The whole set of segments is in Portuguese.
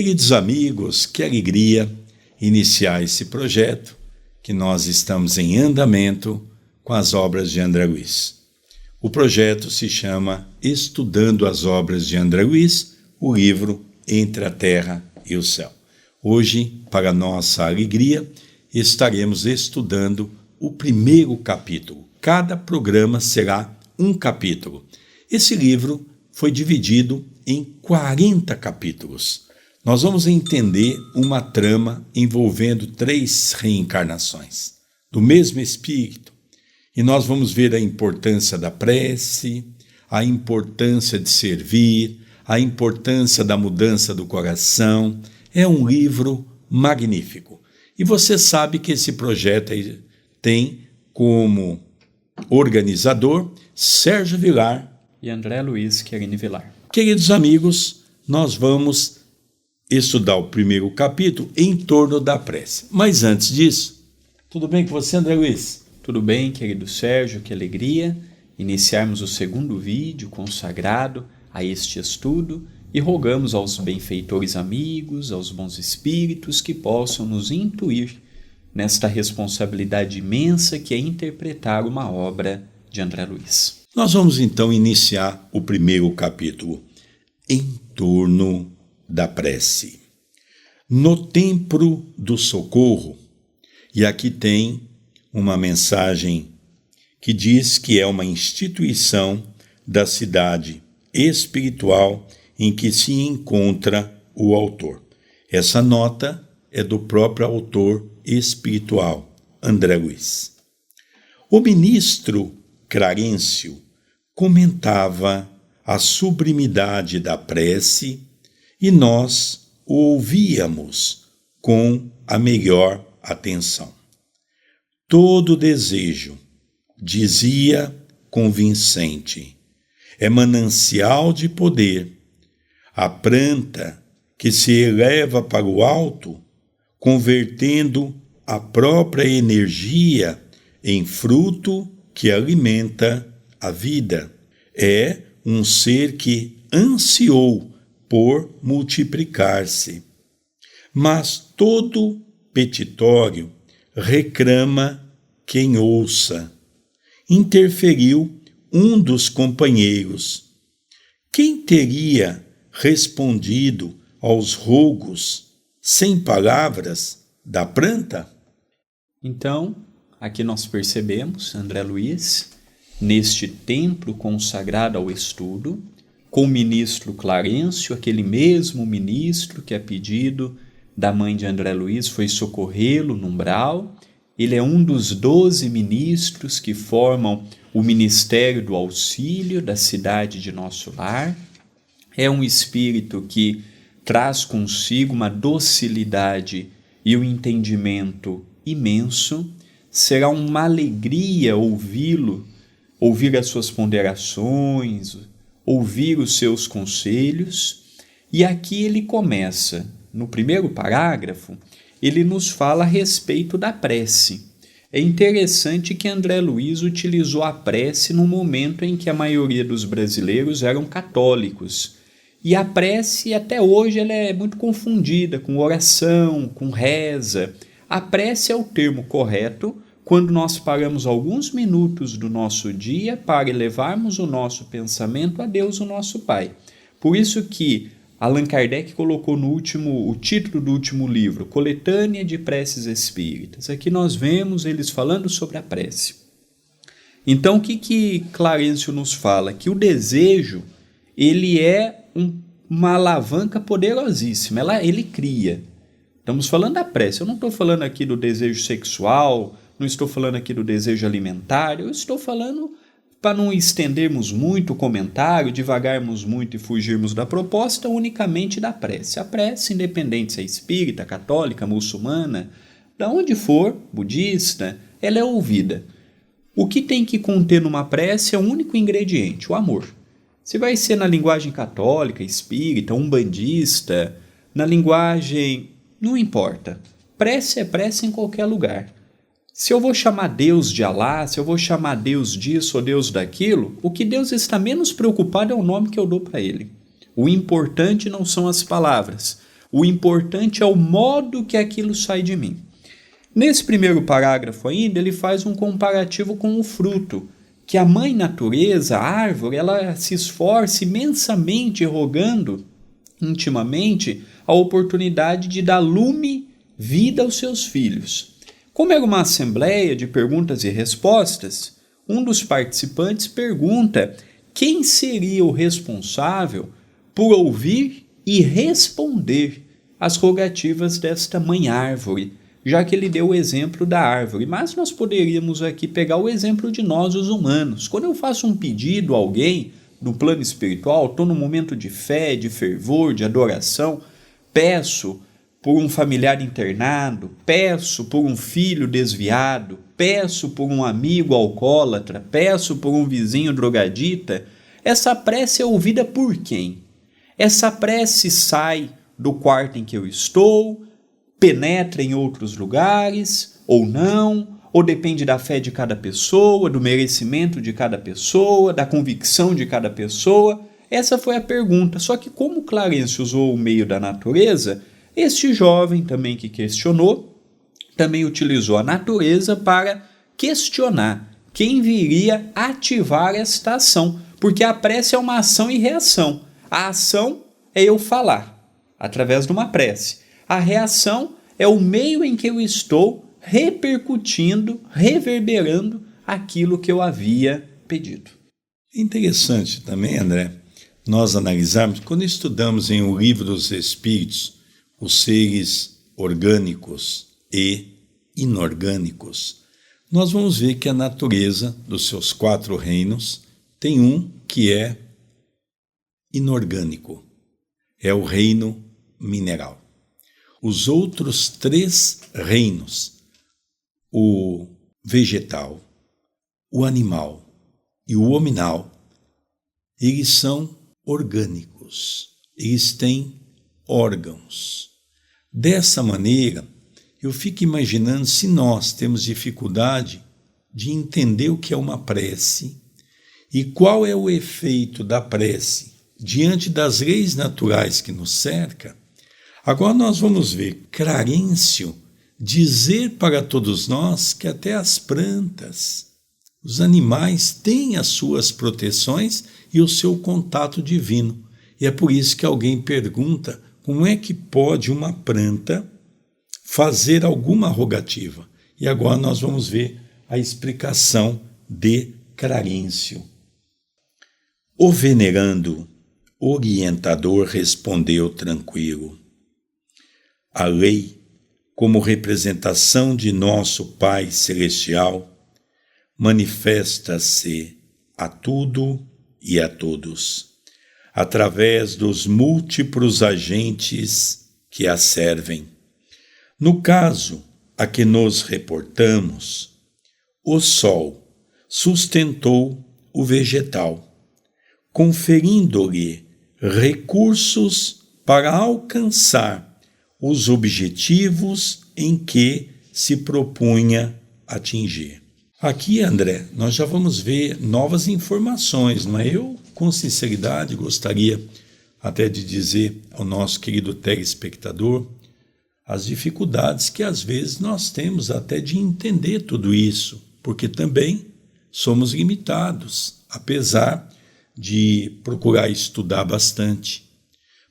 Queridos amigos, que alegria iniciar esse projeto que nós estamos em andamento com as obras de André Luiz. O projeto se chama Estudando as Obras de André Luiz, o livro Entre a Terra e o Céu. Hoje, para nossa alegria, estaremos estudando o primeiro capítulo. Cada programa será um capítulo. Esse livro foi dividido em 40 capítulos. Nós vamos entender uma trama envolvendo 3 reencarnações do mesmo Espírito. E nós vamos ver a importância da prece, a importância de servir, a importância da mudança do coração. É um livro magnífico. E você sabe que esse projeto tem como organizador Sérgio Vilar e André Luiz Querini Vilar. Queridos amigos, nós vamos estudar o primeiro capítulo em torno da prece. Mas antes disso, tudo bem com você, André Luiz? Tudo bem, querido Sérgio, que alegria iniciarmos o segundo vídeo consagrado a este estudo e rogamos aos benfeitores amigos, aos bons espíritos que possam nos intuir nesta responsabilidade imensa que é interpretar uma obra de André Luiz. Nós vamos então iniciar o primeiro capítulo em torno da prece. No Templo do Socorro, e aqui tem uma mensagem que diz que é uma instituição da cidade espiritual em que se encontra o autor. Essa nota é do próprio autor espiritual, André Luiz. O ministro Clarencio comentava a sublimidade da prece e nós o ouvíamos com a melhor atenção. Todo desejo, dizia convincente, é manancial de poder. A planta que se eleva para o alto, convertendo a própria energia em fruto que alimenta a vida. É um ser que ansiou por multiplicar-se. Mas todo petitório reclama quem ouça. Interferiu um dos companheiros. Quem teria respondido aos rogos sem palavras da planta? Então, aqui nós percebemos, André Luiz, neste templo consagrado ao estudo, com o ministro Clarencio, aquele mesmo ministro que a pedido da mãe de André Luiz foi socorrê-lo no umbral. Ele é um dos 12 ministros que formam o Ministério do Auxílio da cidade de Nosso Lar. É um espírito que traz consigo uma docilidade e um entendimento imenso. Será uma alegria ouvi-lo, ouvir as suas ponderações, ouvir os seus conselhos. E aqui ele começa, no primeiro parágrafo, ele nos fala a respeito da prece. É interessante que André Luiz utilizou a prece no momento em que a maioria dos brasileiros eram católicos. E a prece, até hoje, ela é muito confundida com oração, com reza. A prece é o termo correto quando nós paramos alguns minutos do nosso dia para elevarmos o nosso pensamento a Deus, o nosso Pai. Por isso que Allan Kardec colocou o título do último livro, Coletânea de Preces Espíritas. Aqui nós vemos eles falando sobre a prece. Então, o que Clarencio nos fala? Que o desejo, ele é uma alavanca poderosíssima, ele cria. Estamos falando da prece, eu não estou falando aqui do desejo sexual, não estou falando aqui do desejo alimentar, eu estou falando, para não estendermos muito o comentário, divagarmos muito e fugirmos da proposta, unicamente da prece. A prece, independente se é espírita, católica, muçulmana, de onde for, budista, ela é ouvida. O que tem que conter numa prece é um único ingrediente, o amor. Se vai ser na linguagem católica, espírita, umbandista, na linguagem... não importa. Prece é prece em qualquer lugar. Se eu vou chamar Deus de Alá, se eu vou chamar Deus disso ou Deus daquilo, o que Deus está menos preocupado é o nome que eu dou para ele. O importante não são as palavras. O importante é o modo que aquilo sai de mim. Nesse primeiro parágrafo ainda, ele faz um comparativo com o fruto, que a mãe natureza, a árvore, ela se esforça imensamente rogando intimamente a oportunidade de dar lume, vida aos seus filhos. Como era uma assembleia de perguntas e respostas, um dos participantes pergunta quem seria o responsável por ouvir e responder às rogativas desta mãe árvore, já que ele deu o exemplo da árvore. Mas nós poderíamos aqui pegar o exemplo de nós, os humanos. Quando eu faço um pedido a alguém, no plano espiritual, estou num momento de fé, de fervor, de adoração, peço por um familiar internado, peço por um filho desviado, peço por um amigo alcoólatra, peço por um vizinho drogadita, essa prece é ouvida por quem? Essa prece sai do quarto em que eu estou, penetra em outros lugares, ou não, ou depende da fé de cada pessoa, do merecimento de cada pessoa, da convicção de cada pessoa. Essa foi a pergunta. Só que como Clarencio usou o meio da natureza, este jovem também que questionou, também utilizou a natureza para questionar quem viria ativar esta ação. Porque a prece é uma ação e reação. A ação é eu falar, através de uma prece. A reação é o meio em que eu estou repercutindo, reverberando aquilo que eu havia pedido. Interessante também, André, nós analisarmos, quando estudamos em O Livro dos Espíritos, os seres orgânicos e inorgânicos, nós vamos ver que a natureza dos seus 4 reinos tem um que é inorgânico, é o reino mineral. Os outros 3 reinos, o vegetal, o animal e o hominal, eles são orgânicos, eles têm órgãos. Dessa maneira, eu fico imaginando se nós temos dificuldade de entender o que é uma prece e qual é o efeito da prece diante das leis naturais que nos cercam. Agora nós vamos ver Clarencio dizer para todos nós que até as plantas, os animais têm as suas proteções e o seu contato divino. E é por isso que alguém pergunta como é que pode uma planta fazer alguma rogativa. E agora nós vamos ver a explicação de Clarencio. O venerando orientador respondeu tranquilo: a lei, como representação de nosso Pai Celestial, manifesta-se a tudo e a todos, através dos múltiplos agentes que a servem. No caso a que nos reportamos, o Sol sustentou o vegetal, conferindo-lhe recursos para alcançar os objetivos em que se propunha atingir. Aqui, André, nós já vamos ver novas informações, não é? Eu, com sinceridade, gostaria até de dizer ao nosso querido telespectador as dificuldades que às vezes nós temos até de entender tudo isso, porque também somos limitados, apesar de procurar estudar bastante.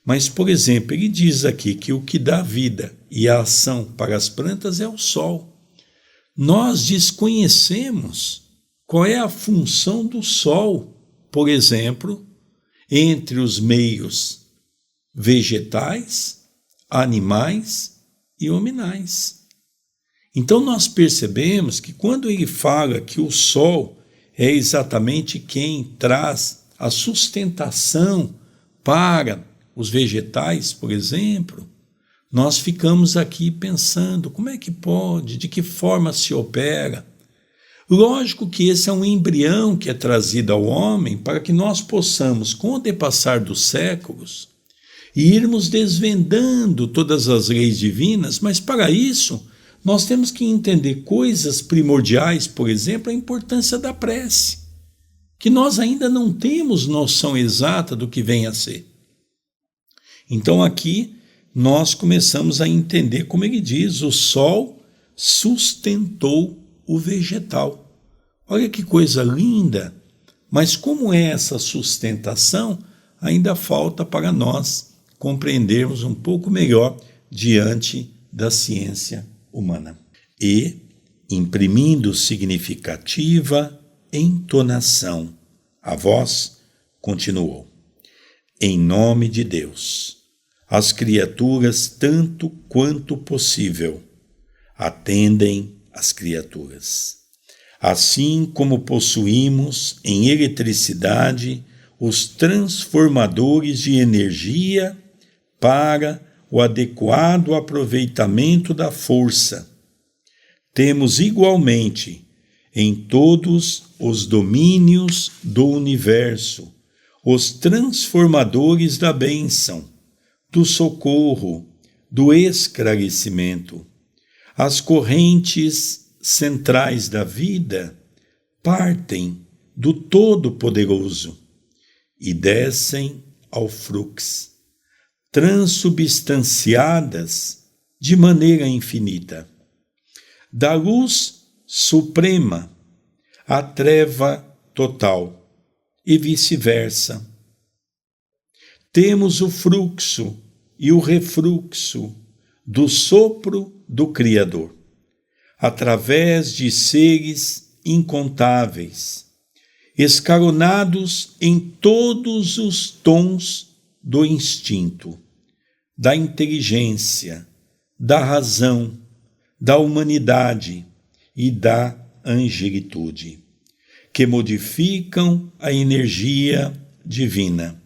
Mas, por exemplo, ele diz aqui que o que dá vida e a ação para as plantas é o sol. Nós desconhecemos qual é a função do sol, por exemplo, entre os meios vegetais, animais e hominais. Então nós percebemos que quando ele fala que o sol é exatamente quem traz a sustentação para os vegetais, por exemplo, nós ficamos aqui pensando como é que pode, de que forma se opera. Lógico que esse é um embrião que é trazido ao homem para que nós possamos, com o depassar dos séculos, irmos desvendando todas as leis divinas, mas para isso nós temos que entender coisas primordiais, por exemplo, a importância da prece, que nós ainda não temos noção exata do que vem a ser. Então aqui nós começamos a entender, como ele diz, o sol sustentou o vegetal. Olha que coisa linda! Mas como é essa sustentação, ainda falta para nós compreendermos um pouco melhor diante da ciência humana. E, imprimindo significativa entonação, a voz continuou: em nome de Deus, as criaturas, tanto quanto possível, atendem as criaturas. Assim como possuímos em eletricidade os transformadores de energia para o adequado aproveitamento da força, temos igualmente em todos os domínios do universo os transformadores da bênção, do socorro, do esclarecimento. As correntes centrais da vida partem do Todo-Poderoso e descem ao fluxo, transubstanciadas de maneira infinita. Da luz suprema à treva total e vice-versa. Temos o fluxo e o refluxo do sopro do Criador, através de seres incontáveis, escalonados em todos os tons do instinto, da inteligência, da razão, da humanidade e da angelitude, que modificam a energia divina,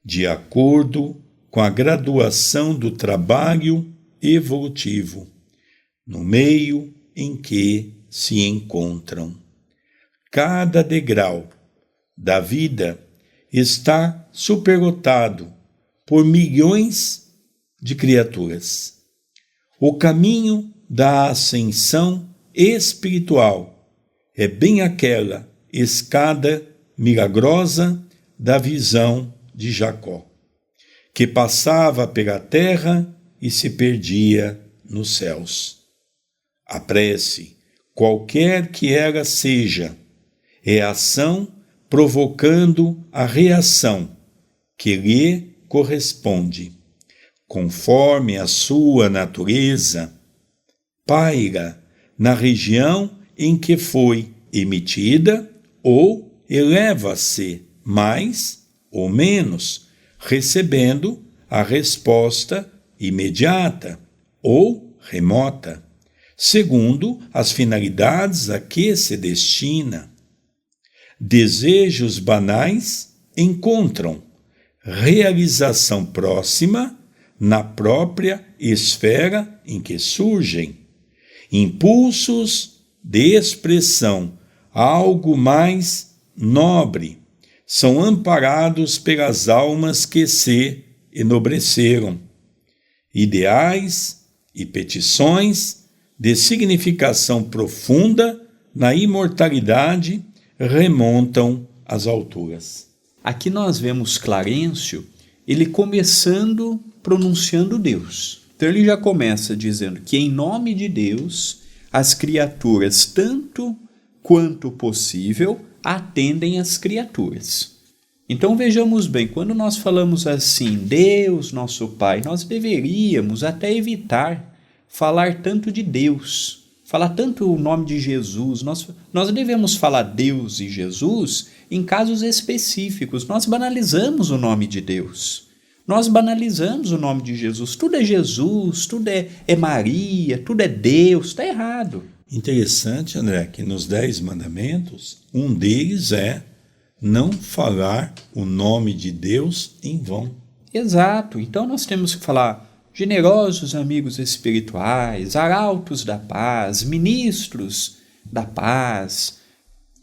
de acordo com a graduação do trabalho evolutivo, no meio em que se encontram. Cada degrau da vida está superlotado por milhões de criaturas. O caminho da ascensão espiritual é bem aquela escada milagrosa da visão de Jacó, que passava pela terra e se perdia nos céus. A prece, qualquer que ela seja, é ação provocando a reação que lhe corresponde, conforme a sua natureza, paira na região em que foi emitida ou eleva-se mais ou menos, recebendo a resposta imediata ou remota, segundo as finalidades a que se destina. Desejos banais encontram realização próxima na própria esfera em que surgem. Impulsos de expressão algo mais nobre são amparados pelas almas que se enobreceram. Ideais e petições de significação profunda na imortalidade remontam às alturas. Aqui nós vemos Clarencio, ele começando pronunciando Deus. Então ele já começa dizendo que em nome de Deus, as criaturas, tanto quanto possível, atendem as criaturas. Então vejamos bem, quando nós falamos assim, Deus, nosso Pai, nós deveríamos até evitar falar tanto de Deus, falar tanto o nome de Jesus. Nós devemos falar Deus e Jesus em casos específicos. Nós banalizamos o nome de Deus. Nós banalizamos o nome de Jesus. Tudo é Jesus, tudo é Maria, tudo é Deus. Está errado. Interessante, André, que nos 10 mandamentos, um deles é não falar o nome de Deus em vão. Exato. Então nós temos que falar generosos amigos espirituais, arautos da paz, ministros da paz,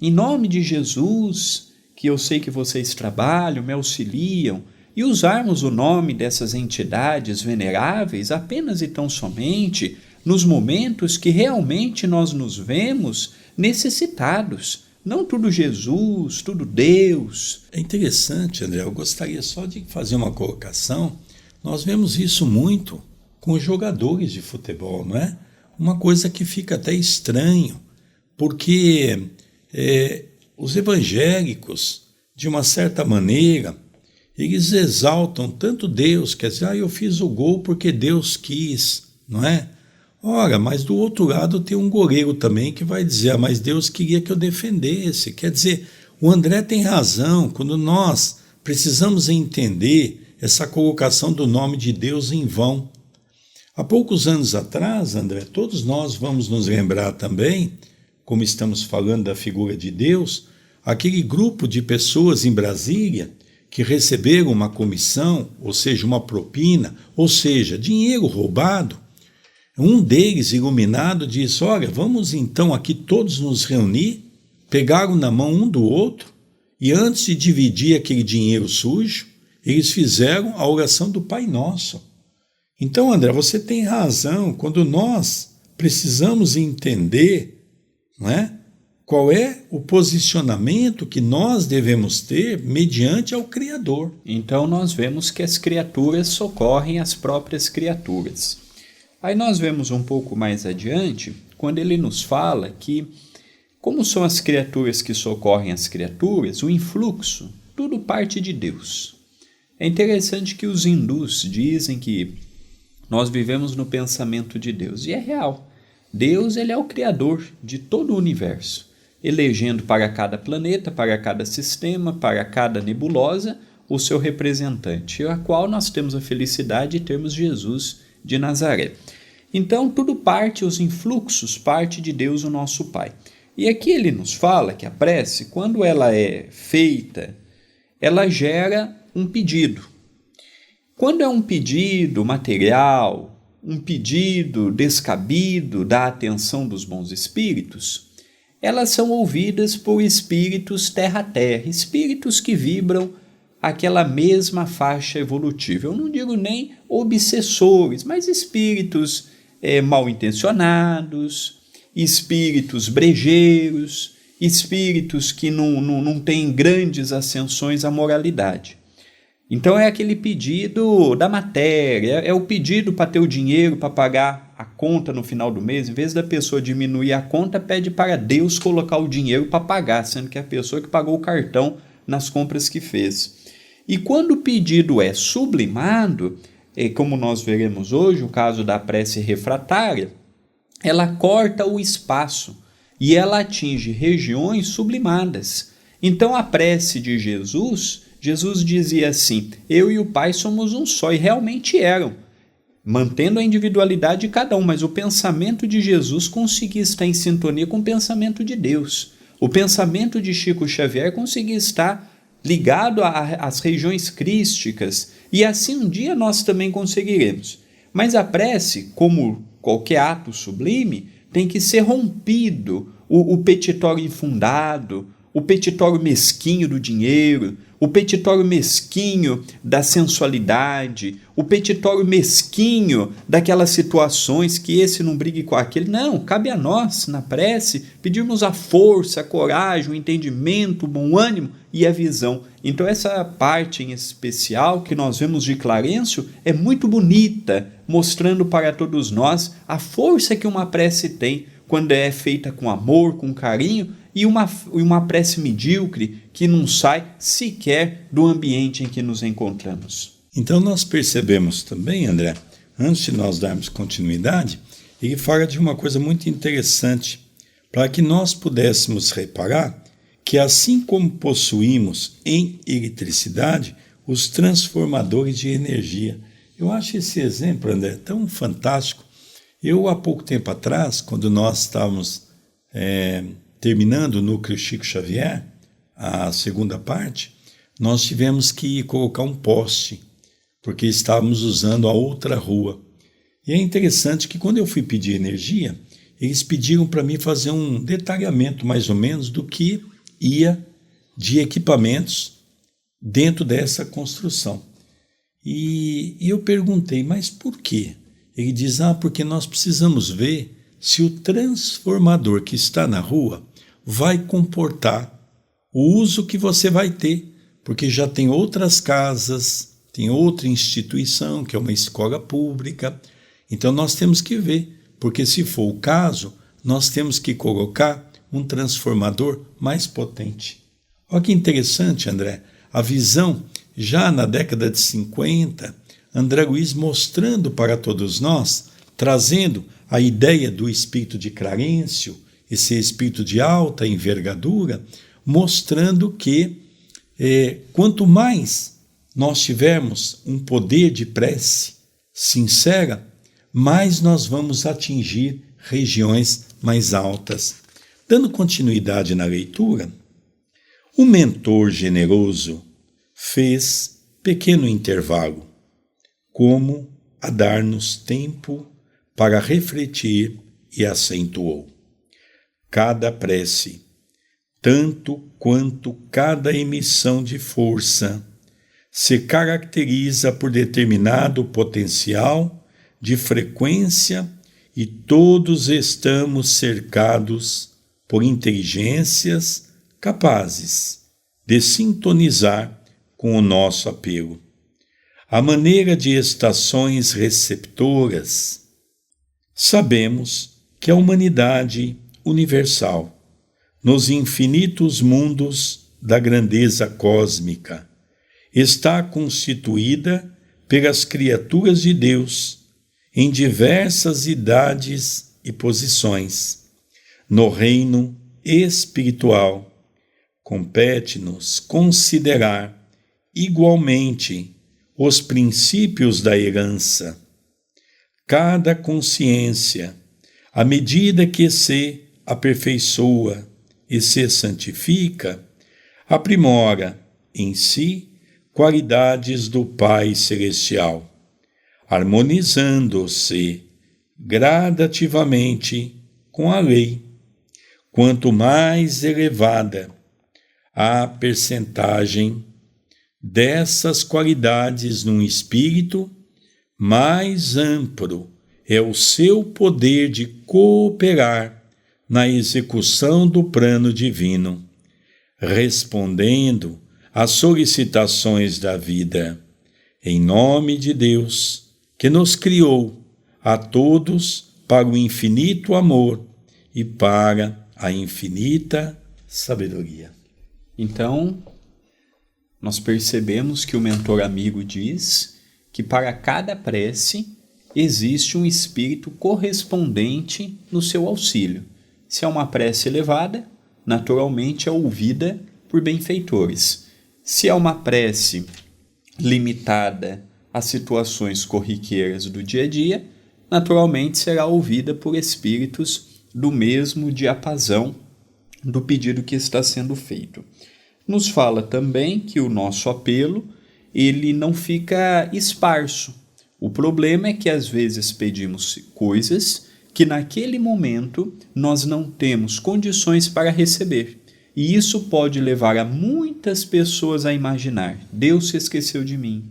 em nome de Jesus, que eu sei que vocês trabalham, me auxiliam, e usarmos o nome dessas entidades veneráveis apenas e tão somente nos momentos que realmente nós nos vemos necessitados. Não tudo Jesus, tudo Deus. É interessante, André, eu gostaria só de fazer uma colocação Nós vemos isso muito com os jogadores de futebol, não é? Uma coisa que fica até estranho, porque os evangélicos, de uma certa maneira, eles exaltam tanto Deus, quer dizer, eu fiz o gol porque Deus quis, não é? Ora, mas do outro lado tem um goleiro também que vai dizer, mas Deus queria que eu defendesse. Quer dizer, o André tem razão, quando nós precisamos entender essa colocação do nome de Deus em vão. Há poucos anos atrás, André, todos nós vamos nos lembrar também, como estamos falando da figura de Deus, aquele grupo de pessoas em Brasília que receberam uma comissão, ou seja, uma propina, ou seja, dinheiro roubado. Um deles, iluminado, disse, olha, vamos então aqui todos nos reunir, pegaram na mão um do outro e antes de dividir aquele dinheiro sujo, eles fizeram a oração do Pai Nosso. Então, André, você tem razão, quando nós precisamos entender, não é, qual é o posicionamento que nós devemos ter mediante ao Criador. Então nós vemos que as criaturas socorrem as próprias criaturas. Aí nós vemos um pouco mais adiante, quando ele nos fala que, como são as criaturas que socorrem as criaturas, o influxo, tudo parte de Deus. É interessante que os hindus dizem que nós vivemos no pensamento de Deus, e é real. Deus, ele é o criador de todo o universo, elegendo para cada planeta, para cada sistema, para cada nebulosa, o seu representante, a qual nós temos a felicidade de termos Jesus de Nazaré. Então, tudo parte, os influxos, parte de Deus, o nosso Pai. E aqui ele nos fala que a prece, quando ela é feita, ela gera um pedido. Quando é um pedido material, um pedido descabido da atenção dos bons espíritos, elas são ouvidas por espíritos terra-terra, espíritos que vibram aquela mesma faixa evolutiva. Eu não digo nem obsessores, mas espíritos mal intencionados, espíritos brejeiros, espíritos que não têm grandes ascensões à moralidade. Então é aquele pedido da matéria, é o pedido para ter o dinheiro para pagar a conta no final do mês. Em vez da pessoa diminuir a conta, pede para Deus colocar o dinheiro para pagar, sendo que é a pessoa que pagou o cartão nas compras que fez. E quando o pedido é sublimado, como nós veremos hoje, o caso da prece refratária, ela corta o espaço e ela atinge regiões sublimadas. Então a prece de Jesus dizia assim, eu e o Pai somos um só, e realmente eram, mantendo a individualidade de cada um, mas o pensamento de Jesus conseguia estar em sintonia com o pensamento de Deus. O pensamento de Chico Xavier conseguia estar ligado às regiões crísticas, e assim um dia nós também conseguiremos. Mas a prece, como qualquer ato sublime, tem que ser rompido o petitório infundado, o petitório mesquinho do dinheiro, o petitório mesquinho da sensualidade, o petitório mesquinho daquelas situações que esse não brigue com aquele. Não, cabe a nós, na prece, pedirmos a força, a coragem, o entendimento, o bom ânimo e a visão. Então essa parte em especial que nós vemos de Clarencio é muito bonita, mostrando para todos nós a força que uma prece tem quando é feita com amor, com carinho, e uma prece medíocre que não sai sequer do ambiente em que nos encontramos. Então nós percebemos também, André, antes de nós darmos continuidade, ele fala de uma coisa muito interessante, para que nós pudéssemos reparar que assim como possuímos em eletricidade os transformadores de energia. Eu acho esse exemplo, André, tão fantástico. Eu, há pouco tempo atrás, quando nós estávamos terminando o núcleo Chico Xavier, a segunda parte, nós tivemos que colocar um poste, porque estávamos usando a outra rua. E é interessante que quando eu fui pedir energia, eles pediram para mim fazer um detalhamento mais ou menos do que ia de equipamentos dentro dessa construção. E eu perguntei, mas por quê? Ele diz, porque nós precisamos ver se o transformador que está na rua vai comportar o uso que você vai ter, porque já tem outras casas tem outra instituição, que é uma escola pública. Então nós temos que ver, porque se for o caso, nós temos que colocar um transformador mais potente. Olha que interessante, André, a visão já na década de 50, André Luiz mostrando para todos nós, trazendo a ideia do espírito de Clarencio, esse espírito de alta envergadura, mostrando que quanto mais nós tivermos um poder de prece sincera, mais nós vamos atingir regiões mais altas. Dando continuidade na leitura, o mentor generoso fez pequeno intervalo, como a dar-nos tempo para refletir, e acentuou: cada prece, tanto quanto cada emissão de força, se caracteriza por determinado potencial de frequência e todos estamos cercados por inteligências capazes de sintonizar com o nosso apelo. À maneira de estações receptoras, sabemos que a humanidade universal, nos infinitos mundos da grandeza cósmica, está constituída pelas criaturas de Deus em diversas idades e posições. No reino espiritual, compete-nos considerar igualmente os princípios da herança. Cada consciência, à medida que se aperfeiçoa e se santifica, aprimora em si qualidades do Pai Celestial, harmonizando-se gradativamente com a lei. Quanto mais elevada a percentagem dessas qualidades num espírito, mais amplo é o seu poder de cooperar na execução do plano divino, respondendo às solicitações da vida, em nome de Deus, que nos criou a todos para o infinito amor e para a infinita sabedoria. Então, nós percebemos que o mentor amigo diz que para cada prece existe um espírito correspondente no seu auxílio. Se é uma prece elevada, naturalmente é ouvida por benfeitores. Se é uma prece limitada a situações corriqueiras do dia a dia, naturalmente será ouvida por espíritos do mesmo diapasão do pedido que está sendo feito. Nos fala também que o nosso apelo ele não fica esparso. O problema é que às vezes pedimos coisas que naquele momento nós não temos condições para receber. E isso pode levar a muitas pessoas a imaginar: Deus se esqueceu de mim,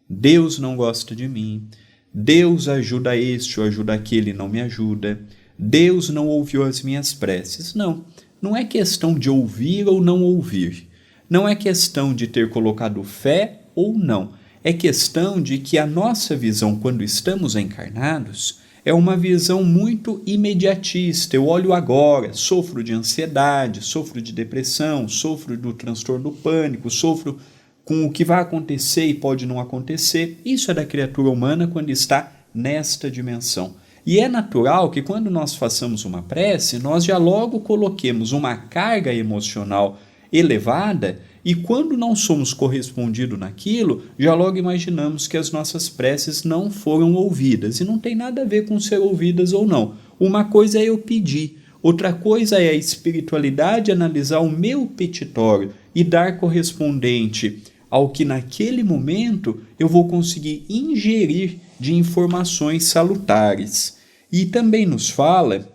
Deus não gosta de mim, Deus ajuda este ou ajuda aquele e não me ajuda, Deus não ouviu as minhas preces. Não é questão de ouvir ou não ouvir. Não é questão de ter colocado fé ou não. É questão de que a nossa visão, quando estamos encarnados, é uma visão muito imediatista. Eu olho agora, sofro de ansiedade, sofro de depressão, sofro do transtorno do pânico, sofro com o que vai acontecer e pode não acontecer. Isso é da criatura humana quando está nesta dimensão. E é natural que quando nós façamos uma prece, nós já logo coloquemos uma carga emocional elevada e quando não somos correspondidos naquilo, já logo imaginamos que as nossas preces não foram ouvidas. E não tem nada a ver com ser ouvidas ou não. Uma coisa é eu pedir, outra coisa é a espiritualidade analisar o meu petitório e dar correspondente ao que naquele momento eu vou conseguir ingerir de informações salutares. E também nos fala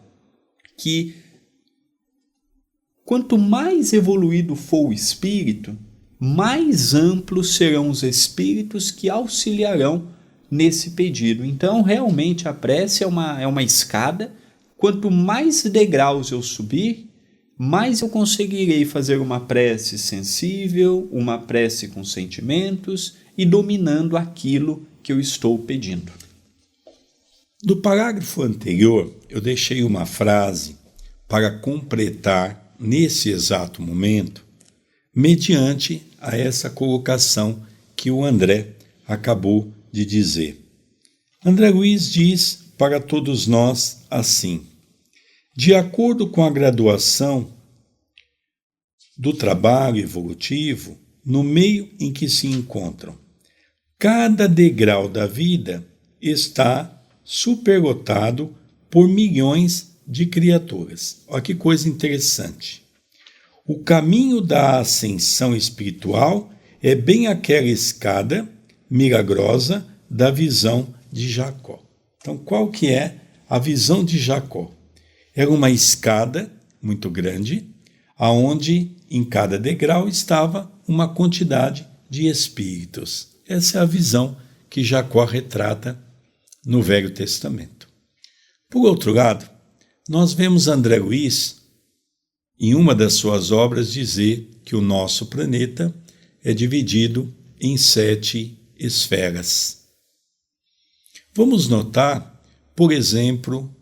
que quanto mais evoluído for o espírito, mais amplos serão os espíritos que auxiliarão nesse pedido. Então, realmente, a prece é uma escada. Quanto mais degraus eu subir, mais eu conseguirei fazer uma prece sensível, uma prece com sentimentos e dominando aquilo que eu estou pedindo. Do parágrafo anterior, eu deixei uma frase para completar nesse exato momento, mediante a essa colocação que o André acabou de dizer. André Luiz diz para todos nós assim: de acordo com a graduação do trabalho evolutivo, no meio em que se encontram, cada degrau da vida está superlotado por milhões de criaturas. Olha que coisa interessante. O caminho da ascensão espiritual é bem aquela escada milagrosa da visão de Jacó. Então, qual que é a visão de Jacó? Era uma escada muito grande, aonde em cada degrau estava uma quantidade de espíritos. Essa é a visão que Jacó retrata no Velho Testamento. Por outro lado, nós vemos André Luiz, em uma das suas obras, dizer que o nosso planeta é dividido em 7 esferas. Vamos notar, por exemplo,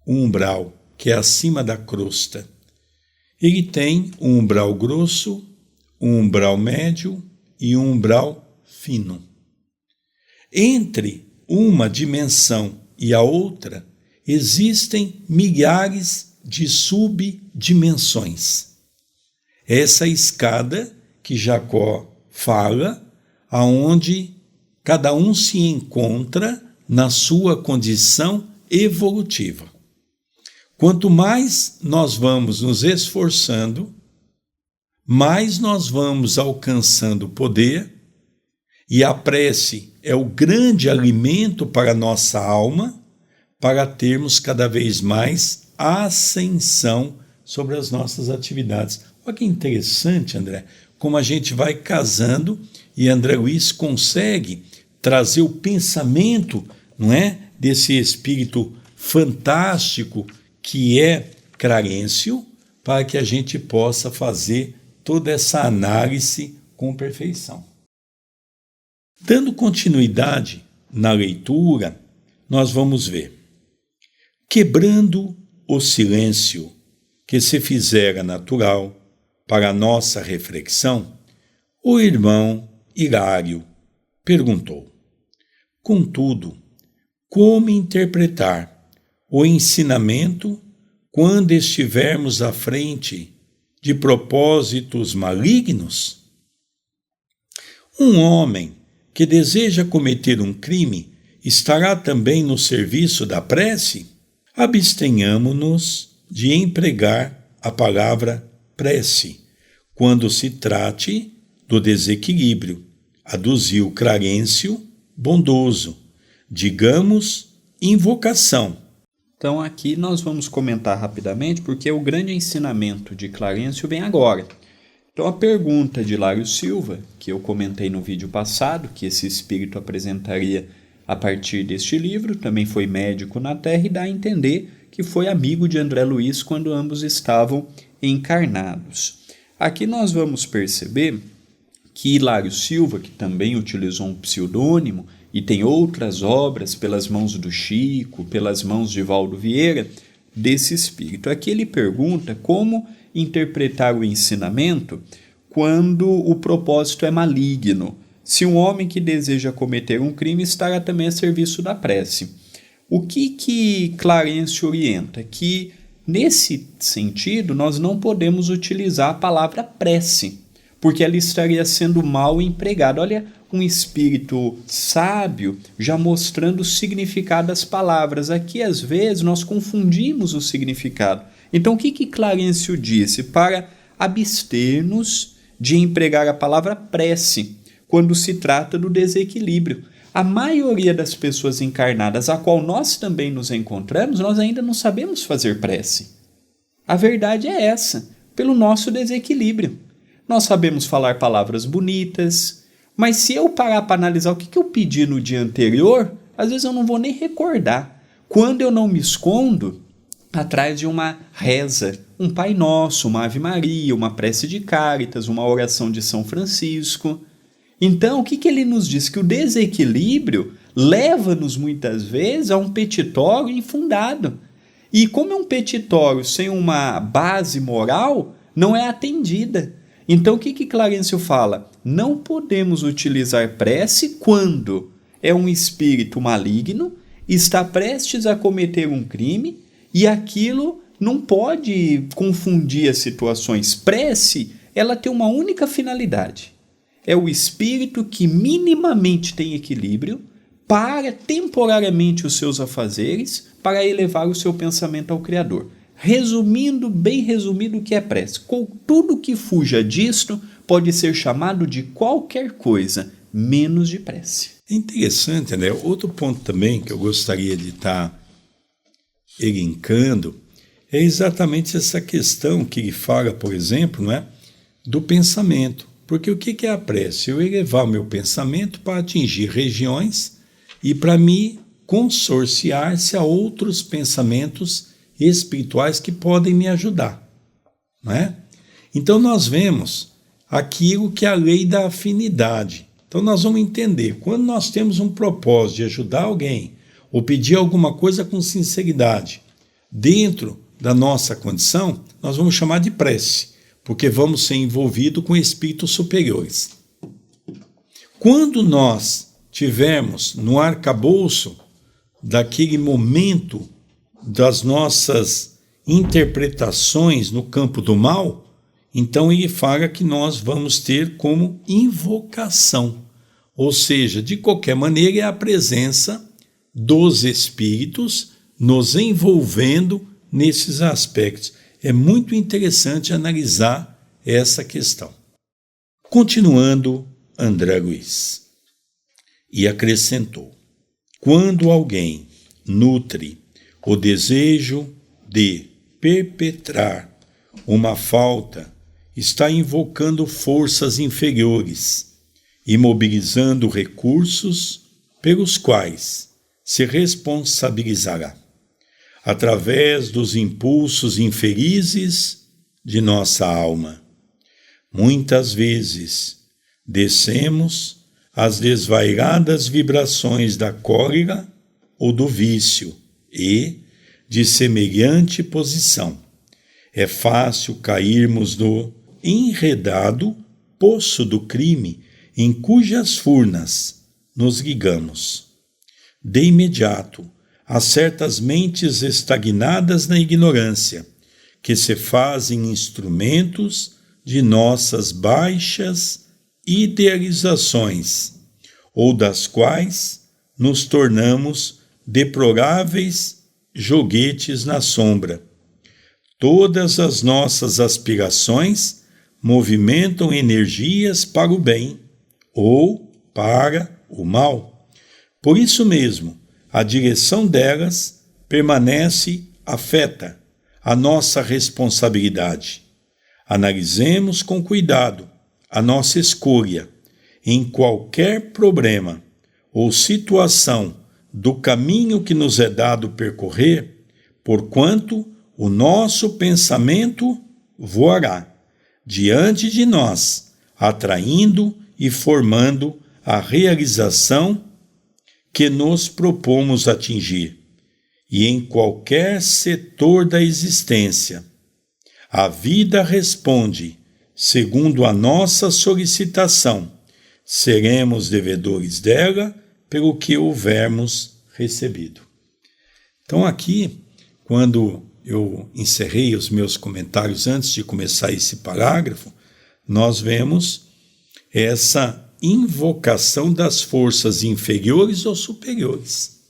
o umbral, que é acima da crosta. Ele tem um umbral grosso, um umbral médio e um umbral fino. Entre uma dimensão e a outra, existem milhares de subdimensões. Essa escada que Jacó fala, aonde cada um se encontra na sua condição evolutiva. Quanto mais nós vamos nos esforçando, mais nós vamos alcançando poder, e a prece é o grande alimento para a nossa alma, para termos cada vez mais ascensão sobre as nossas atividades. Olha que interessante, André, como a gente vai casando e André Luiz consegue trazer o pensamento, não é, desse espírito fantástico que é Clarencio, para que a gente possa fazer toda essa análise com perfeição. Dando continuidade na leitura, nós vamos ver: quebrando o silêncio que se fizera natural para a nossa reflexão, o irmão Hilário perguntou: contudo, como interpretar o ensinamento quando estivermos à frente de propósitos malignos? Um homem que deseja cometer um crime estará também no serviço da prece? Abstenhamo-nos de empregar a palavra prece quando se trate do desequilíbrio, aduziu Clarencio bondoso. Digamos invocação. Então aqui nós vamos comentar rapidamente, porque o grande ensinamento de Clarencio vem agora. Então a pergunta de Hilário Silva, que eu comentei no vídeo passado, que esse espírito apresentaria a partir deste livro, também foi médico na Terra e dá a entender que foi amigo de André Luiz quando ambos estavam encarnados. Aqui nós vamos perceber que Hilário Silva, que também utilizou um pseudônimo, e tem outras obras pelas mãos do Chico, pelas mãos de Valdo Vieira, desse espírito. Aqui ele pergunta como interpretar o ensinamento quando o propósito é maligno. Se um homem que deseja cometer um crime estará também a serviço da prece. O que Clarencio orienta? Que, nesse sentido, nós não podemos utilizar a palavra prece, porque ela estaria sendo mal empregada. Olha, um espírito sábio já mostrando o significado das palavras. Aqui, às vezes, nós confundimos o significado. Então, o que Clarencio disse? Para abster-nos de empregar a palavra prece quando se trata do desequilíbrio. A maioria das pessoas encarnadas, a qual nós também nos encontramos, nós ainda não sabemos fazer prece. A verdade é essa, pelo nosso desequilíbrio. Nós sabemos falar palavras bonitas, mas se eu parar para analisar o que eu pedi no dia anterior, às vezes eu não vou nem recordar. Quando eu não me escondo atrás de uma reza, um Pai Nosso, uma Ave Maria, uma prece de Cáritas, uma oração de São Francisco, Então, o que ele nos diz? Que o desequilíbrio leva-nos muitas vezes a um petitório infundado. E como é um petitório sem uma base moral, não é atendida. Então, o que Clarencio fala? Não podemos utilizar prece quando é um espírito maligno, está prestes a cometer um crime e aquilo não pode confundir as situações. Prece, ela tem uma única finalidade. É o espírito que minimamente tem equilíbrio, para temporariamente os seus afazeres, para elevar o seu pensamento ao Criador. Resumindo, bem resumido, o que é prece. Com tudo que fuja disto, pode ser chamado de qualquer coisa, menos de prece. É interessante, né? Outro ponto também que eu gostaria de estar elencando é exatamente essa questão que ele fala, por exemplo, não é? Do pensamento. Porque o que é a prece? Eu elevar o meu pensamento para atingir regiões e para me consorciar-se a outros pensamentos espirituais que podem me ajudar, não é? Então nós vemos aquilo que é a lei da afinidade. Então nós vamos entender, quando nós temos um propósito de ajudar alguém ou pedir alguma coisa com sinceridade, dentro da nossa condição, nós vamos chamar de prece, porque vamos ser envolvidos com espíritos superiores. Quando nós tivermos no arcabouço daquele momento das nossas interpretações no campo do mal, então ele fala que nós vamos ter como invocação, ou seja, de qualquer maneira é a presença dos espíritos nos envolvendo nesses aspectos. É muito interessante analisar essa questão. Continuando, André Luiz, e acrescentou: quando alguém nutre o desejo de perpetrar uma falta, está invocando forças inferiores e mobilizando recursos pelos quais se responsabilizará, através dos impulsos infelizes de nossa alma. Muitas vezes descemos as desvairadas vibrações da cólera ou do vício e, de semelhante posição, é fácil cairmos no enredado poço do crime em cujas furnas nos ligamos. De imediato, há certas mentes estagnadas na ignorância, que se fazem instrumentos de nossas baixas idealizações, ou das quais nos tornamos deploráveis joguetes na sombra. Todas as nossas aspirações movimentam energias para o bem ou para o mal. Por isso mesmo, a direção delas permanece afeta a nossa responsabilidade. Analisemos com cuidado a nossa escolha em qualquer problema ou situação do caminho que nos é dado percorrer, porquanto o nosso pensamento voará diante de nós, atraindo e formando a realização que nos propomos atingir, e em qualquer setor da existência. A vida responde, segundo a nossa solicitação, seremos devedores dela pelo que houvermos recebido. Então aqui, quando eu encerrei os meus comentários antes de começar esse parágrafo, nós vemos essa invocação das forças inferiores ou superiores.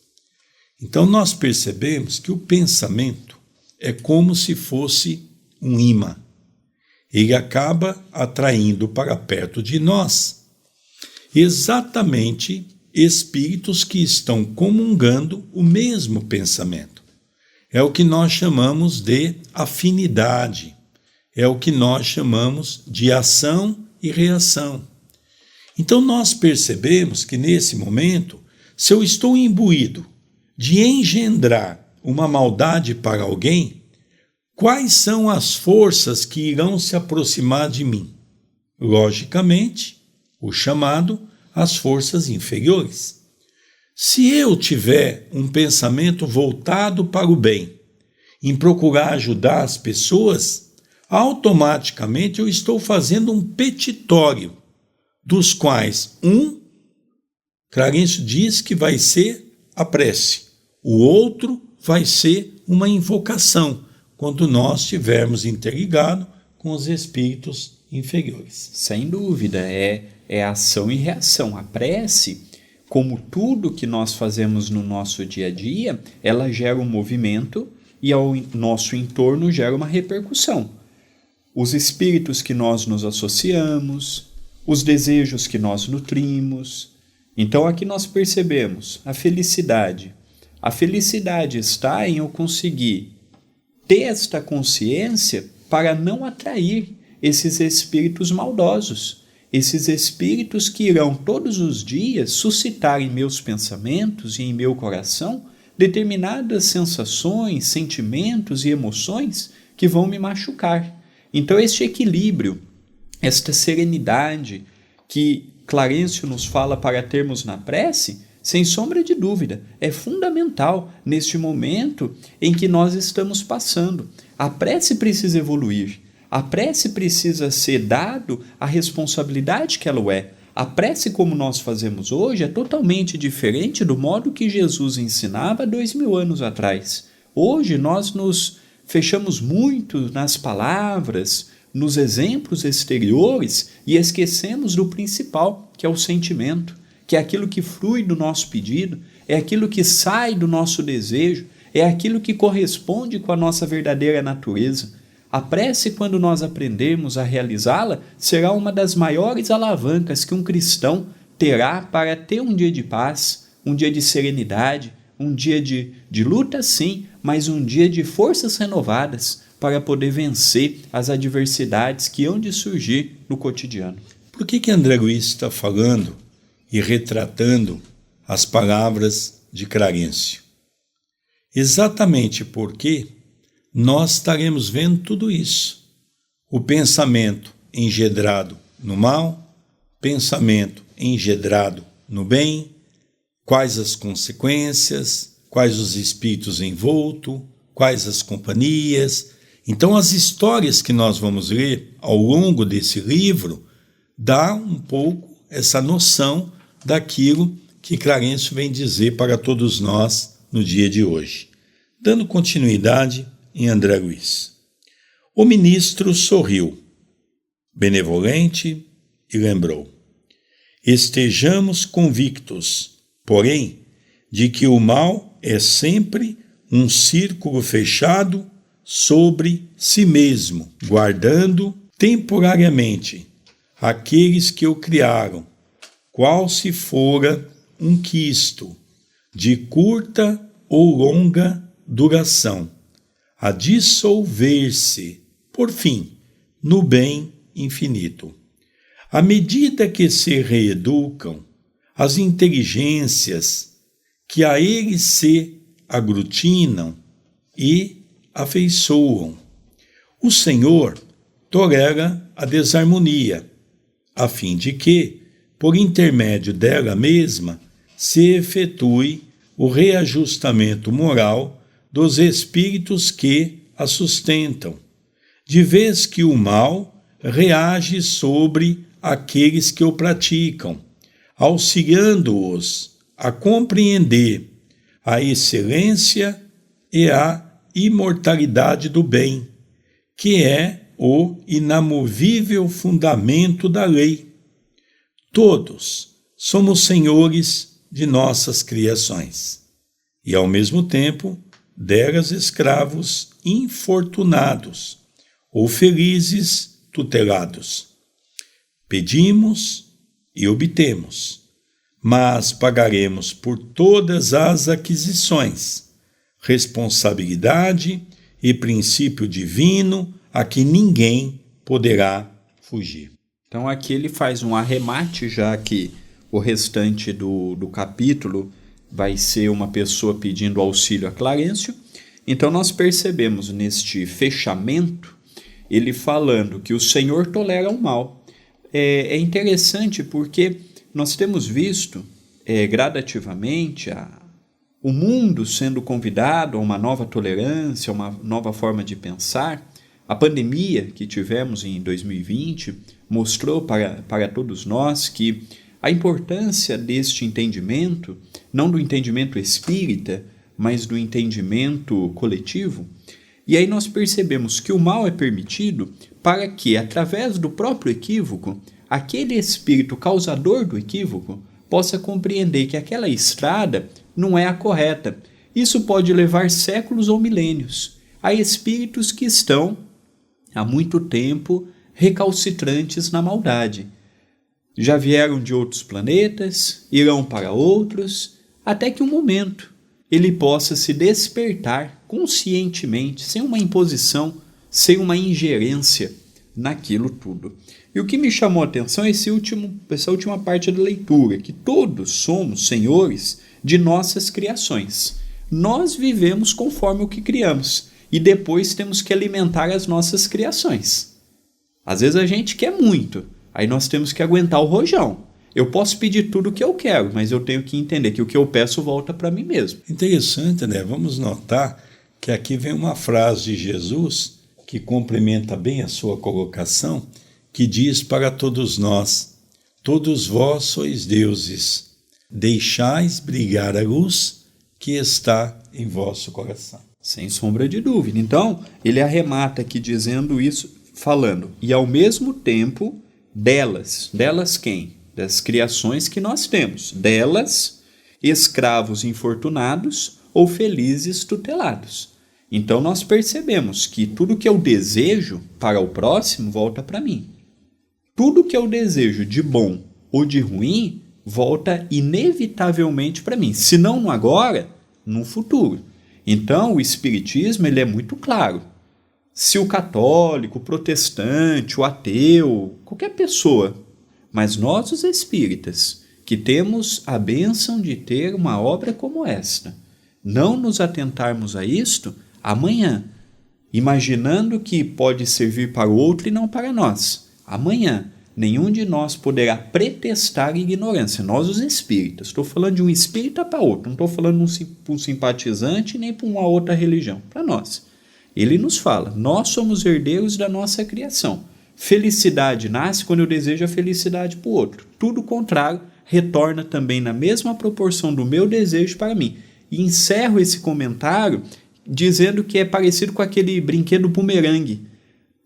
Então nós percebemos que o pensamento é como se fosse um imã. Ele acaba atraindo para perto de nós exatamente espíritos que estão comungando o mesmo pensamento. É o que nós chamamos de afinidade, é o que nós chamamos de ação e reação. Então nós percebemos que nesse momento, se eu estou imbuído de engendrar uma maldade para alguém, quais são as forças que irão se aproximar de mim? Logicamente, o chamado às forças inferiores. Se eu tiver um pensamento voltado para o bem, em procurar ajudar as pessoas, automaticamente eu estou fazendo um petitório, dos quais Clarencio diz que vai ser a prece, o outro vai ser uma invocação, quando nós estivermos interligados com os espíritos inferiores. Sem dúvida, é ação e reação. A prece, como tudo que nós fazemos no nosso dia a dia, ela gera um movimento e ao nosso entorno gera uma repercussão. Os espíritos que nós nos associamos, os desejos que nós nutrimos. Então aqui nós percebemos a felicidade. A felicidade está em eu conseguir ter esta consciência para não atrair esses espíritos maldosos, esses espíritos que irão todos os dias suscitar em meus pensamentos e em meu coração determinadas sensações, sentimentos e emoções que vão me machucar. Então este equilíbrio, esta serenidade que Clarencio nos fala para termos na prece, sem sombra de dúvida, é fundamental neste momento em que nós estamos passando. A prece precisa evoluir. A prece precisa ser dado a responsabilidade que ela é. A prece como nós fazemos hoje é totalmente diferente do modo que Jesus ensinava 2000 anos atrás. Hoje nós nos fechamos muito nas palavras, nos exemplos exteriores e esquecemos do principal, que é o sentimento, que é aquilo que flui do nosso pedido, é aquilo que sai do nosso desejo, é aquilo que corresponde com a nossa verdadeira natureza. A prece, quando nós aprendermos a realizá-la, será uma das maiores alavancas que um cristão terá para ter um dia de paz, um dia de serenidade, um dia de luta sim, mas um dia de forças renovadas para poder vencer as adversidades que hão de surgir no cotidiano. Por que André Luiz está falando e retratando as palavras de Clarencio? Exatamente porque nós estaremos vendo tudo isso. O pensamento engedrado no mal, pensamento engedrado no bem, quais as consequências, quais os espíritos envoltos, quais as companhias. Então, as histórias que nós vamos ler ao longo desse livro dá um pouco essa noção daquilo que Clarencio vem dizer para todos nós no dia de hoje. Dando continuidade em André Luiz. O ministro sorriu, benevolente, e lembrou: estejamos convictos, porém, de que o mal é sempre um círculo fechado sobre si mesmo, guardando temporariamente aqueles que o criaram, qual se fora um quisto de curta ou longa duração, a dissolver-se, por fim, no bem infinito. À medida que se reeducam as inteligências que a eles se aglutinam e afeiçoam, o Senhor tolera a desarmonia, a fim de que, por intermédio dela mesma, se efetue o reajustamento moral dos espíritos que a sustentam, de vez que o mal reage sobre aqueles que o praticam, auxiliando-os a compreender a excelência e a imortalidade do bem, que é o inamovível fundamento da lei. Todos somos senhores de nossas criações e, ao mesmo tempo, delas escravos infortunados ou felizes tutelados. Pedimos e obtemos, mas pagaremos por todas as aquisições, responsabilidade e princípio divino a que ninguém poderá fugir. Então aqui ele faz um arremate, já que o restante do capítulo vai ser uma pessoa pedindo auxílio a Clarencio. Então nós percebemos neste fechamento ele falando que o Senhor tolera o mal. é interessante porque nós temos visto gradativamente o mundo sendo convidado a uma nova tolerância, a uma nova forma de pensar. A pandemia que tivemos em 2020 mostrou para todos nós que a importância deste entendimento, não do entendimento espírita, mas do entendimento coletivo. E aí nós percebemos que o mal é permitido para que, através do próprio equívoco, aquele espírito causador do equívoco possa compreender que aquela estrada não é a correta. Isso pode levar séculos ou milênios a espíritos que estão há muito tempo recalcitrantes na maldade. Já vieram de outros planetas, irão para outros, até que um momento ele possa se despertar conscientemente, sem uma imposição, sem uma ingerência naquilo tudo. E o que me chamou a atenção é essa última parte da leitura, que todos somos senhores de nossas criações. Nós vivemos conforme o que criamos e depois temos que alimentar as nossas criações. Às vezes a gente quer muito, aí nós temos que aguentar o rojão. Eu posso pedir tudo o que eu quero, mas eu tenho que entender que o que eu peço volta para mim mesmo. Interessante, né? Vamos notar que aqui vem uma frase de Jesus que complementa bem a sua colocação, que diz para todos nós: todos vós sois deuses, deixais brilhar a luz que está em vosso coração. Sem sombra de dúvida. Então, ele arremata aqui dizendo isso, falando, e ao mesmo tempo, delas quem? Das criações que nós temos. Delas, escravos infortunados ou felizes tutelados. Então, nós percebemos que tudo que eu desejo para o próximo volta para mim. Tudo que eu desejo de bom ou de ruim volta inevitavelmente para mim. Se não no agora, no futuro. Então, o Espiritismo ele é muito claro. Se o católico, o protestante, o ateu, qualquer pessoa, mas nós os espíritas, que temos a bênção de ter uma obra como esta, não nos atentarmos a isto amanhã, imaginando que pode servir para o outro e não para nós. Amanhã, nenhum de nós poderá pretextar ignorância. Nós, os espíritas. Estou falando de um espírita para outro. Não estou falando para um simpatizante nem para uma outra religião. Para nós. Ele nos fala. Nós somos herdeiros da nossa criação. Felicidade nasce quando eu desejo a felicidade para o outro. Tudo contrário retorna também na mesma proporção do meu desejo para mim. E encerro esse comentário dizendo que é parecido com aquele brinquedo bumerangue.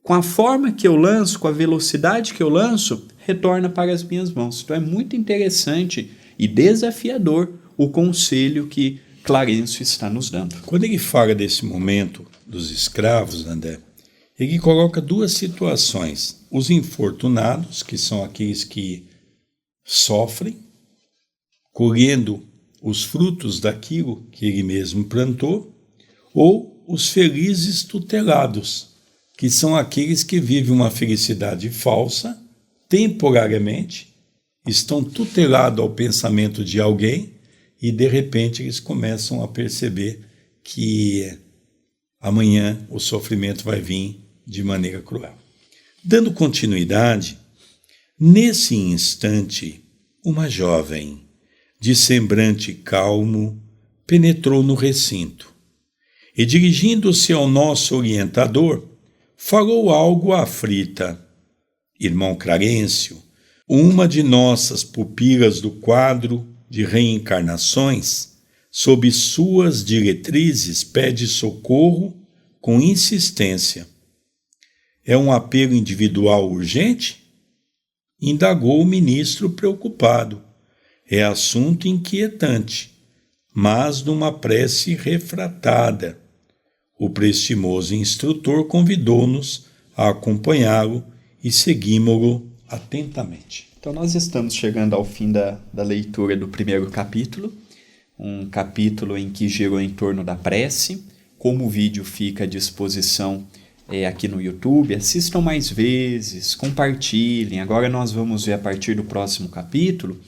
Com a forma que eu lanço, com a velocidade que eu lanço, retorna para as minhas mãos. Então é muito interessante e desafiador o conselho que Clarencio está nos dando. Quando ele fala desse momento dos escravos, André, ele coloca duas situações. Os infortunados, que são aqueles que sofrem, colhendo os frutos daquilo que ele mesmo plantou, ou os felizes tutelados, que são aqueles que vivem uma felicidade falsa, temporariamente, estão tutelados ao pensamento de alguém e, de repente, eles começam a perceber que amanhã o sofrimento vai vir de maneira cruel. Dando continuidade, nesse instante, uma jovem, de semblante calmo, penetrou no recinto e, dirigindo-se ao nosso orientador, falou algo aflita. Irmão Clarencio, uma de nossas pupilas do quadro de reencarnações, sob suas diretrizes, pede socorro com insistência. É um apelo individual urgente? Indagou o ministro preocupado. É assunto inquietante, mas numa prece refratada. O prestimoso instrutor convidou-nos a acompanhá-lo e seguimos-lo atentamente. Então nós estamos chegando ao fim da leitura do primeiro capítulo, um capítulo em que girou em torno da prece. Como o vídeo fica à disposição aqui no YouTube, assistam mais vezes, compartilhem. Agora nós vamos ver a partir do próximo capítulo,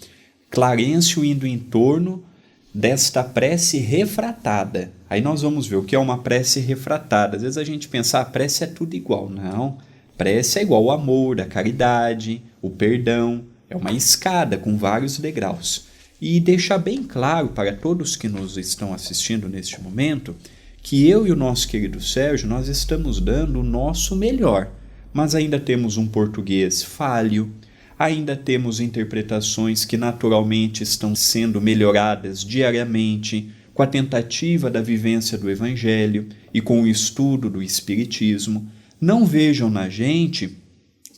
Clarencio indo em torno desta prece refratada. Aí nós vamos ver o que é uma prece refratada. Às vezes a gente pensa, a prece é tudo igual. Não, prece é igual o amor, a caridade, o perdão, é uma escada com vários degraus. E deixar bem claro para todos que nos estão assistindo neste momento que eu e o nosso querido Sérgio, nós estamos dando o nosso melhor, mas ainda temos um português falho, ainda temos interpretações que naturalmente estão sendo melhoradas diariamente com a tentativa da vivência do Evangelho e com o estudo do Espiritismo. Não vejam na gente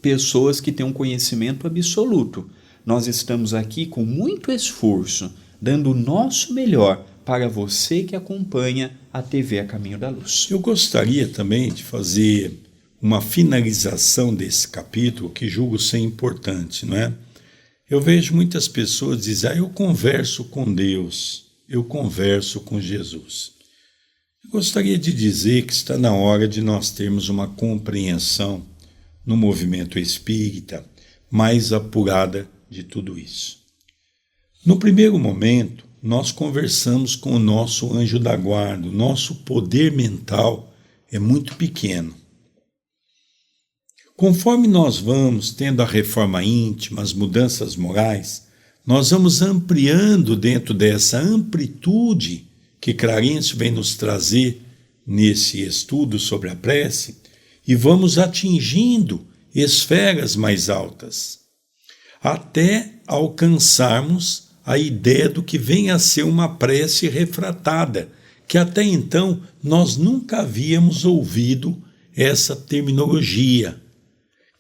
pessoas que têm um conhecimento absoluto. Nós estamos aqui com muito esforço, dando o nosso melhor para você que acompanha a TV A Caminho da Luz. Eu gostaria também de fazer uma finalização desse capítulo que julgo ser importante, não é? Eu vejo muitas pessoas dizerem, eu converso com Deus, eu converso com Jesus. Eu gostaria de dizer que está na hora de nós termos uma compreensão no movimento espírita mais apurada de tudo isso. No primeiro momento, nós conversamos com o nosso anjo da guarda, o nosso poder mental é muito pequeno. Conforme nós vamos tendo a reforma íntima, as mudanças morais, nós vamos ampliando dentro dessa amplitude que Clarencio vem nos trazer nesse estudo sobre a prece e vamos atingindo esferas mais altas, até alcançarmos a ideia do que vem a ser uma prece refratada, que até então nós nunca havíamos ouvido essa terminologia,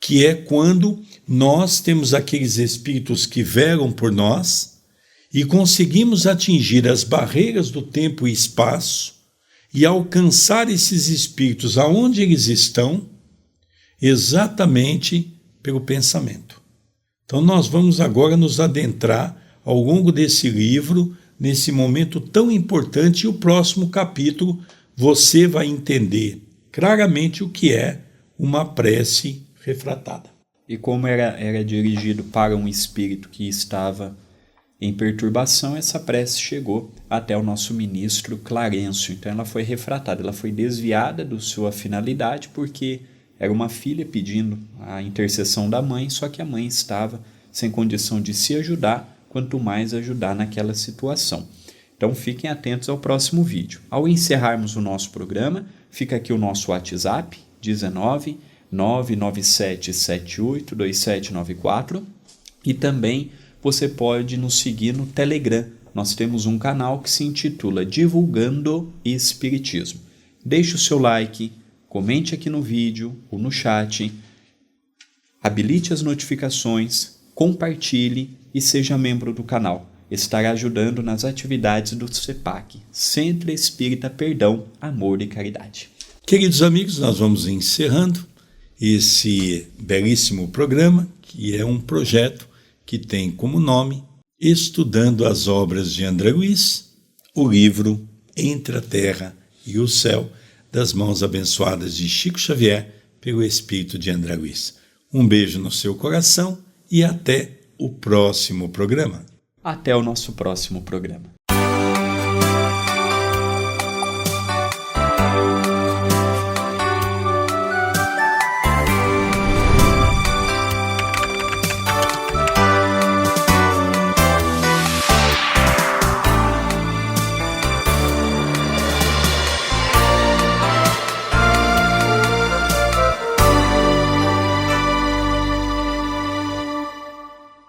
que é quando nós temos aqueles espíritos que velam por nós e conseguimos atingir as barreiras do tempo e espaço e alcançar esses espíritos aonde eles estão, exatamente pelo pensamento. Então nós vamos agora nos adentrar ao longo desse livro, nesse momento tão importante, e o próximo capítulo você vai entender claramente o que é uma prece refratada. E como era dirigido para um espírito que estava em perturbação, essa prece chegou até o nosso ministro Clarencio. Então ela foi refratada, ela foi desviada da sua finalidade, porque era uma filha pedindo a intercessão da mãe, só que a mãe estava sem condição de se ajudar, quanto mais ajudar naquela situação. Então fiquem atentos ao próximo vídeo. Ao encerrarmos o nosso programa, fica aqui o nosso WhatsApp, 19 997 78 2794, e também você pode nos seguir no Telegram. Nós temos um canal que se intitula Divulgando Espiritismo. Deixe o seu like, comente aqui no vídeo ou no chat, habilite as notificações, compartilhe e seja membro do canal. Estará ajudando nas atividades do CEPAC, Centro Espírita Perdão, Amor e Caridade. Queridos amigos, nós vamos encerrando esse belíssimo programa, que é um projeto que tem como nome Estudando as Obras de André Luiz, o livro Entre a Terra e o Céu, das mãos abençoadas de Chico Xavier, pelo Espírito de André Luiz. Um beijo no seu coração e até o próximo programa. Até o nosso próximo programa.